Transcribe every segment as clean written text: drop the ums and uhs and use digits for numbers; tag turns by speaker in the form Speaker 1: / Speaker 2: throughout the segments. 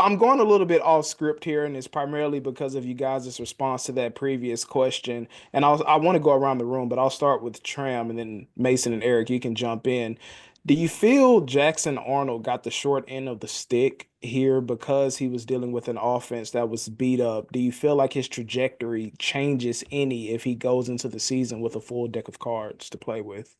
Speaker 1: I'm going a little bit off script here, and it's primarily because of you guys' response to that previous question. And I want to go around the room, but I'll start with Tram and then Mason and Eric, you can jump in. Do you feel Jackson Arnold got the short end of the stick here because he was dealing with an offense that was beat up? Do you feel like his trajectory changes any if he goes into the season with a full deck of cards to play with?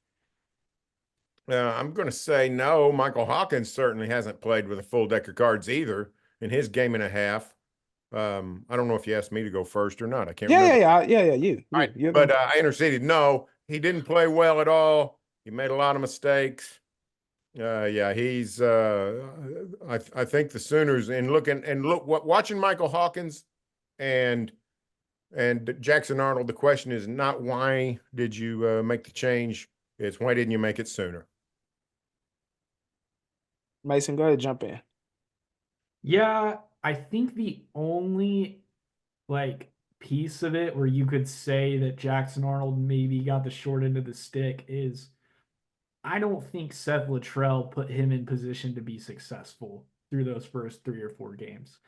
Speaker 2: I'm going to say no. Michael Hawkins certainly hasn't played with a full deck of cards either in his game and a half. I don't know if you asked me to go first or not. I can't
Speaker 1: Yeah, yeah,
Speaker 2: remember.
Speaker 1: yeah, yeah, yeah.
Speaker 2: All right,
Speaker 1: You're
Speaker 2: but
Speaker 1: going.
Speaker 2: I interceded. No, he didn't play well at all. He made a lot of mistakes. Yeah, he's. I think the Sooners and watching Michael Hawkins and Jackson Arnold. The question is not why did you make the change? It's why didn't you make it sooner?
Speaker 1: Mason, go ahead, jump in.
Speaker 3: Yeah, I think the only like piece of it where you could say that Jackson Arnold maybe got the short end of the stick is I don't think Seth Luttrell put him in position to be successful through those first 3 or 4 games.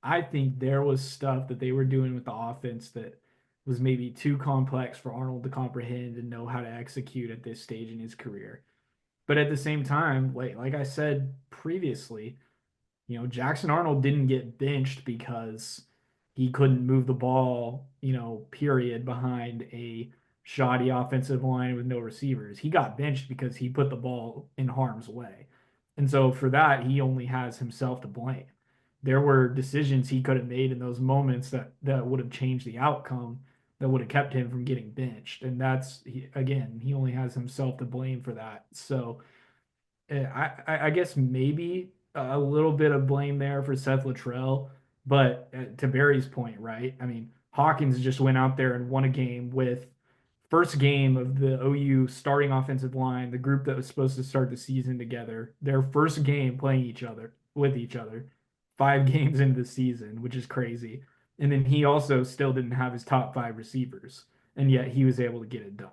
Speaker 3: I think there was stuff that they were doing with the offense that was maybe too complex for Arnold to comprehend and know how to execute at this stage in his career. But at the same time, like I said previously, Jackson Arnold didn't get benched because he couldn't move the ball, period, behind a shoddy offensive line with no receivers. He got benched because he put the ball in harm's way. And so for that, he only has himself to blame. There were decisions he could have made in those moments that would have changed the outcome, that would have kept him from getting benched. And again, he only has himself to blame for that. So I guess maybe a little bit of blame there for Seth Luttrell, but to Barry's point, right? I mean, Hawkins just went out there and won a game with first game of the OU starting offensive line, the group that was supposed to start the season together, their first game playing each other, 5 games into the season, which is crazy. And then he also still didn't have his top 5 receivers, and yet he was able to get it done.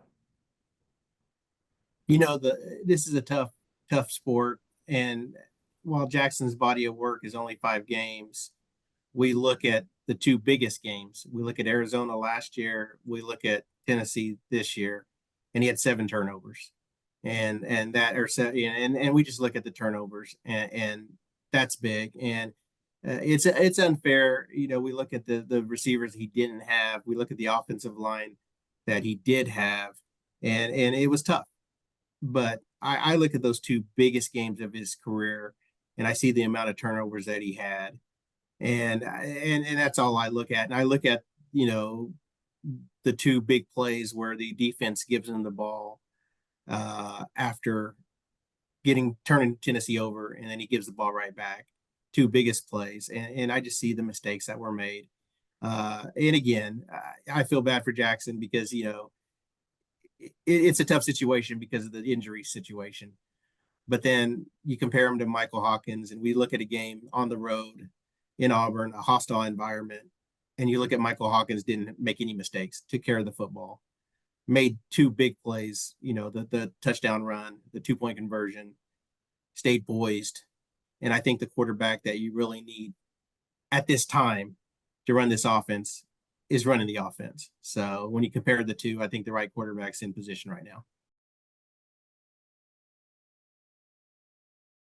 Speaker 4: This is a tough sport, and while Jackson's body of work is only 5 games, we look at the two biggest games. We look at Arizona last year, we look at Tennessee this year, and he had 7 turnovers. And that or se- and we just look at the turnovers, and that's big. And it's unfair. We look at the receivers he didn't have. We look at the offensive line that he did have, and it was tough. But I look at those two biggest games of his career, and I see the amount of turnovers that he had, and that's all I look at. And I look at the two big plays where the defense gives him the ball after turning Tennessee over, and then he gives the ball right back. Two biggest plays, and I just see the mistakes that were made. And again, I feel bad for Jackson because it's a tough situation because of the injury situation. But then you compare him to Michael Hawkins, and we look at a game on the road in Auburn, a hostile environment, and you look at Michael Hawkins didn't make any mistakes, took care of the football, made two big plays, the touchdown run, the 2-point conversion, stayed poised. And I think the quarterback that you really need at this time to run this offense is running the offense. So when you compare the two, I think the right quarterback's in position right now.